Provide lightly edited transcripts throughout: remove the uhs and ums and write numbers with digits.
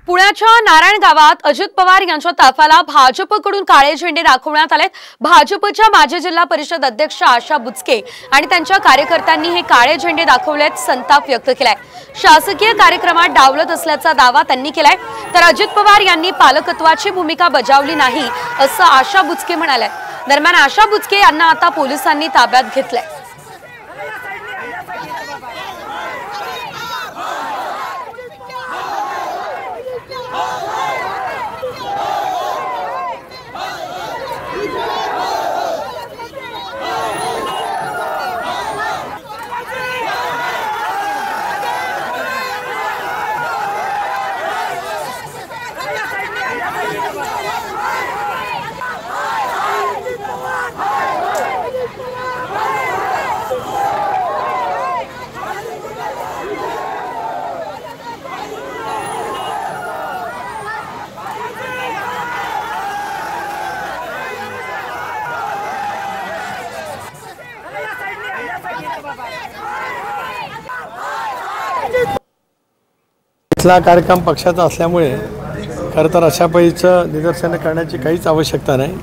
पुण्याच्या नारायण गावात अजित पवार यांच्या ताफ्याला भाजपकडून काळे झेंडे दाखवण्यात आलेत। भाजपच्या माजी जिल्हा परिषद अध्यक्ष आशा बुचके आणि त्यांच्या कार्यकर्त्यांनी हे काळे झेंडे दाखवलेत, संताप व्यक्त केलाय। शासकीय कार्यक्रमात डावलत असल्याचा दावा त्यांनी केलाय। तर अजित पवार यांनी पालकत्वाची भूमिका बजावली नाही असं आशा बुचके म्हणाले। दरम्यान आशा बुचके यांना आता पोलिसांनी ताब्यात घेतलंय। इथला कार्यक्रम पक्षाचा असल्यामुळे खरं तर अशा पद्धतीचं निदर्शन करण्याची काहीच आवश्यकता नाही।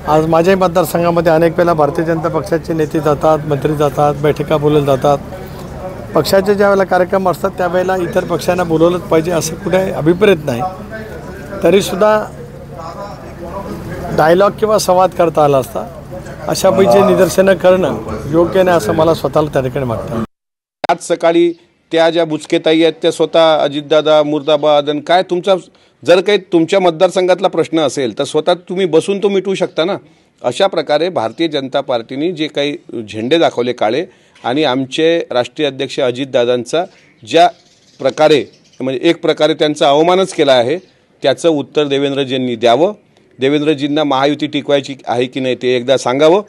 आज माझ्याही मतदारसंघामध्ये अनेक वेळा भारतीय जनता पक्षाचे नेते जातात, मंत्री जातात, बैठका बोलवल्या जातात। पक्षाचे ज्या वेळेला कार्यक्रम असतात त्यावेळेला इतर पक्षांना बोलवलंच पाहिजे असं कुठे अभिप्रेत नाही। तरीसुद्धा डायलॉग किंवा संवाद करता आला असता। अशा पद्धतीचे निदर्शनं करणं योग्य नाही असं मला स्वतःला त्या ठिकाणी वाटतं। आज सकाळी त्या ज्या बुचकेताई आहेत त्या स्वतः अजितदादा मुर्दाबाद आणि काय तुमचा जर काही तुमच्या मतदारसंघातला प्रश्न असेल तर स्वतः तुम्ही बसून तो मिटवू शकता ना। अशा प्रकारे भारतीय जनता पार्टीने जे काही झेंडे दाखवले काळे आणि आमचे राष्ट्रीय अध्यक्ष अजितदादांचा ज्या प्रकारे म्हणजे एक प्रकारे त्यांचा अवमानच केला आहे त्याचं उत्तर देवेंद्रजींनी द्यावं। देवेंद्रजींना महायुती टिकवायची आहे की नाही ते एकदा सांगावं।